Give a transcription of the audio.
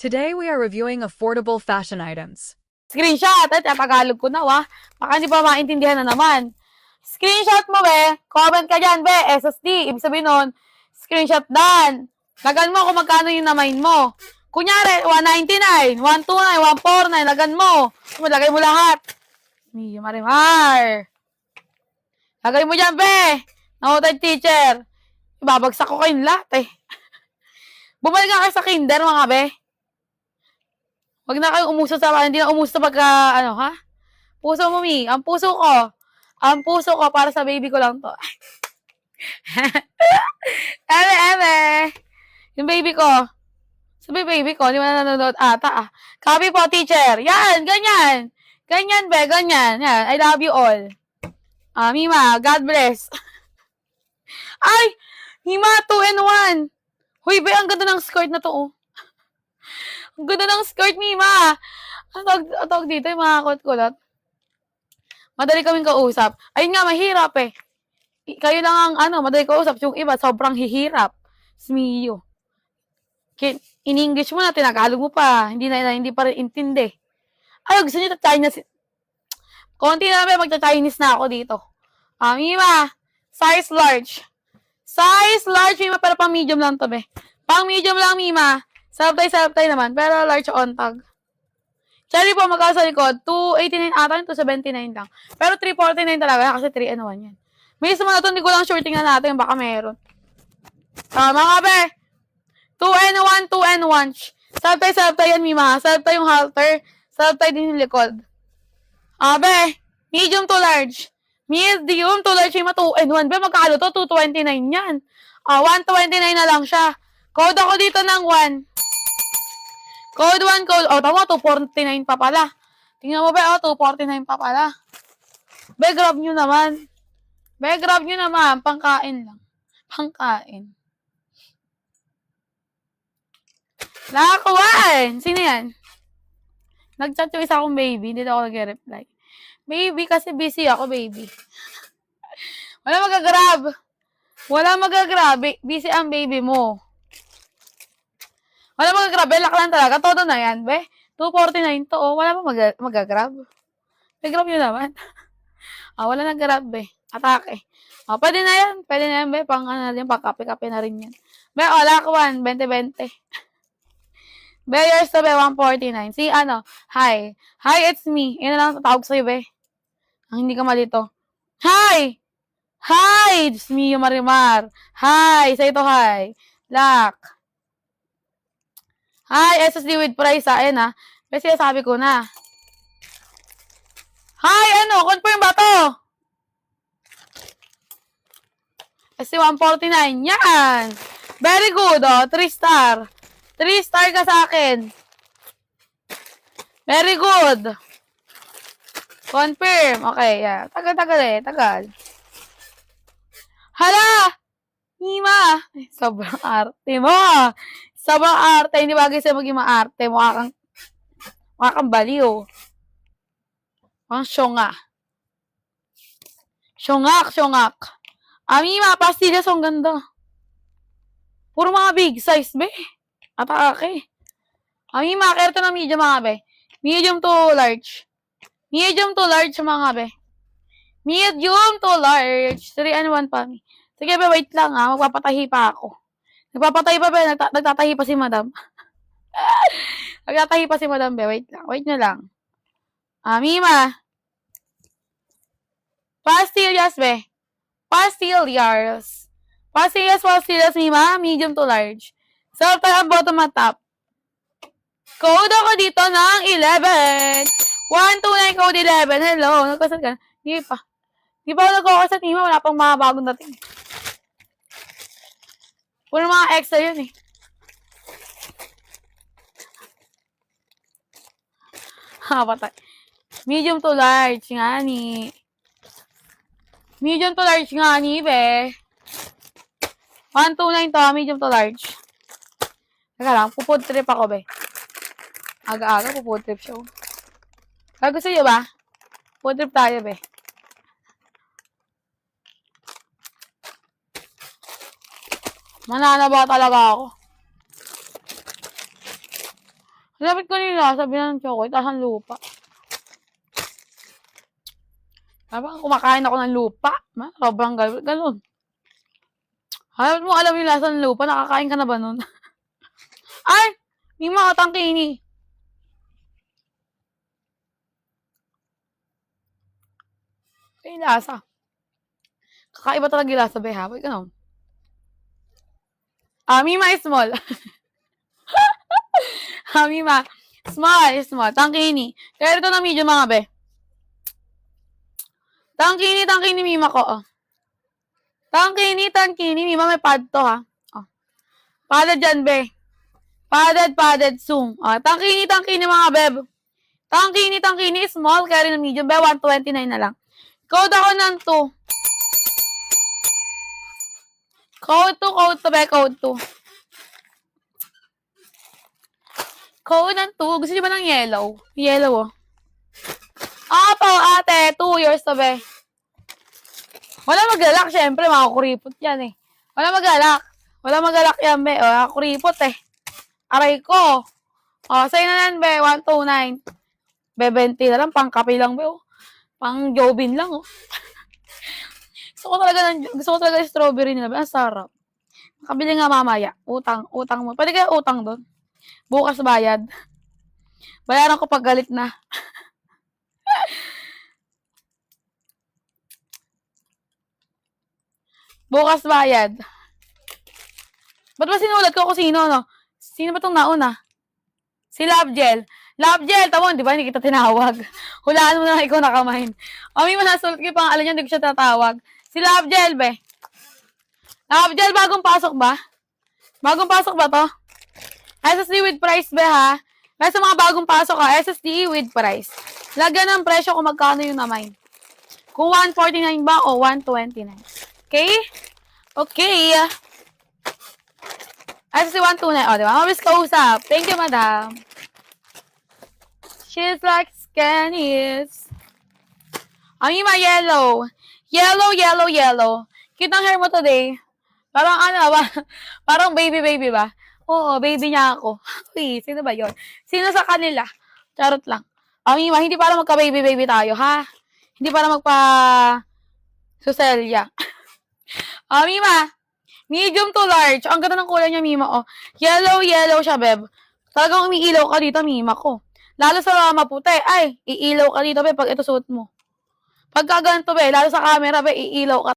Today we are reviewing affordable fashion items. Screenshot. At Tagalog ko na, Baka hindi pa maintindihan na naman. Screenshot mo, be. Comment ka dyan, be. SSD. Ibig sabihin nun, screenshot dan. Lagan mo kung magkano yung namain mo. Kunyari, 199, 129, 149. Lagan mo. Lagay mo lahat. Mio Marimar. Lagay mo dyan, be. Noted teacher. Ibabagsak ko kayong lahat, eh. Bumalik nga kayo sa kinder, mga be. Huwag na kayong umuso sa, hindi na umuso pagka, ha? Puso mo, Mi. Ang puso ko para sa baby ko lang to. Eme. Yung baby ko. Sabi baby ko, hindi mo na nanonood ata, Copy po, teacher. Yan, ganyan. Ganyan, be, ganyan. Yan, I love you all. Mima, God bless. Ay, Mima, 2 and 1. Huy, be, ang ganda ng skirt na to, oh. Ang ganda ng skirt, Mima. Ang tawag dito, yung mga kulot-kulot. Madali kaming kausap. Ayun nga, mahirap, eh. Kayo lang ang, madali kausap. Yung iba, sobrang hihirap. Smiyo. In-English mo na, tinagalog mo pa. Hindi pa rin intindi. Ay, gusto nyo Chinese. Konti na namin, magta-Chinese na ako dito. Mima, size large. Size large, Mima, pero pang medium lang to, be. Pang medium lang, Mima. Sarap-tay naman, pero large on tag. Cherry po, magkano sa likod? 289 ata, 279 lang. Pero 349 talaga, kasi 3 and 1 yan. May isa mo na ito, hindi ko lang sure tingnan natin, baka meron. Mga be, 2 and 1, 2 and 1. Sarap-tay yan, Mima. Sarap-tay yung halter. Sarap-tay din yung likod. Be, medium to large. Medium to large, Mima, 2 and 1. Be, magkano to? 229 yan. 129 na lang siya. Code ako dito ng 1. Code 1, tama, 249 pa pala. Tingnan mo ba, 249 pa pala. Be, grab nyo naman. Pangkain lang. Pangkain. Nakakuhaan! Sino yan? Nag-chat yung isa akong baby, hindi na ako nag-reply. Baby, kasi busy ako, baby. Wala magagrab. Busy ang baby mo. Wala magagrab, lock lang talaga. Todo na yan, be. 249 to, Wala pa magagrab. Nag-grab nyo naman. Wala nag-grab, be. Atake. Pwede na yan, be. Pang-kape-kape na rin yan. Be, lock 1, 20-20. Be, yours to, be, 149. Si, hi. Hi, it's me. Yan na lang tatawag sa'yo, be. Ang hindi ka malito. Hi! Hi! It's me, yung Marimar. Hi! Say to hi. Lock. Hi, SSD with price, ayan, Kasi sabi ko na. Hi, confirm ba to? SC 149, yan! Very good, 3 star. 3 star ka sa akin. Very good. Confirm. Okay, yeah. Tagal. Hala! Hima! Sobrang arte mo. Sobrang arte. Hindi bagay sa'yo maging maarte. Mukha kang baliw. Ang syonga. Syongak. Mima, pastillas ang ganda. Puro mga big size, be. Atake. Mima, kaya ito ng medium, mga be. Medium to large. Medium to large, mga be. Medium to large. 3 and 1 pa. Sige, be, wait lang, magpapatahi pa ako. Nagpapatahi pa, be. Nagtatahi pa si madam. Nagtatahi pa si madam, be. Wait lang. Wait nyo lang. Mima. Pastillas, be. Pastillas, Mima. Medium to large. So, tayo ang bottom at top. Code ako dito ng 11. 129 code 11. Hello. Nagkasal ka? Hindi pa. Hindi pa ako nagkakasal, Mima. Wala pang mga bagong dating. Puro mga extra yun, patay. Medium to large nga ni. Medium to large nga ni, be. 129 to, medium to large. Teka lang, pupod trip ako, be. Aga-aga, pupod trip siya. Gusto nyo ba? Pupod trip tayo, be. Mananaba talaga ako. Lapit ko nila, sabi ng chocolate, tasan lupa. Habang kumakain ako ng lupa, sobrang ganun. Halos mo alam yung lasa ng lupa, nakakain ka na ba nun? Ay! May mga tangkini. Ito yung lasa. Kakaiba talaga yung lasa, beha. Wait, ano? Mima is small. Mima. Small. Tangkini. Kaya ito na medium mga be. Tangkini, Mima ko, oh. Tangkini, Mima, may pad to, ha. Oh. Padded dyan, be. Padded, zoom. Oh, tangkini, mga beb. Tangkini, small, kaya rin na medium, be. 129 na lang. Code ako ng 2. Code 2, be, code 2. Code ng 2. Gusto niyo ba ng yellow? Yellow, oh. Po, ate. 2 years to, be. Wala magalak, syempre, makakuripot yan, eh. Wala magalak yan, be. Makakuripot, eh. Aray ko. Sa'yo na lang, be. 129. Be, 20 na lang. Pang kape lang, be, oh. Pang Jobin lang, oh. Gusto ko talaga yung strawberry nila, be. Ang sarap. Makabili nga mamaya. Utang mo. Pwede kaya utang doon? Bukas bayad. Bayaran ko pag galit na. Bukas bayad. Ba't ba sinulat ko kung sino, no? Sino ba itong nauna? Si Love Gel. Love Gel, tamo, di ba? Hindi kita tinawag. Hulaan mo na ikaw nakamain. May manasulat ko yung pangalan niya, hindi ko siya tatawag. Si Love Gel, be. Love Gel, bagong pasok ba? Bagong pasok ba to? SSD with price, be, ha? Kaya sa mga bagong pasok, ha? SSD with price. Lagyan ng presyo kung magkano yung namain. Kung 149 ba o 129. Okay? Okay. SSD 129. Di ba? Mabis kausap. Thank you, madam. She's like Scannies. Mima, yellow. Yellow. Kitang hair mo today. Parang parang baby ba? Oo, baby niya ako. Uy, sino ba yon? Sino sa kanila? Charot lang. Mima, hindi para magka-baby tayo, ha? Hindi para Suselya. Mima, medium to large. Ang ganda ng kulay niya, Mima, oh. Yellow siya, beb. Talagang umiilaw ka dito, Mima ko. Lalo sa maputi, ay, iilaw ka dito, beb, pag ito suot mo. Pagka ganito, be, lalo sa camera, be, iilaw ka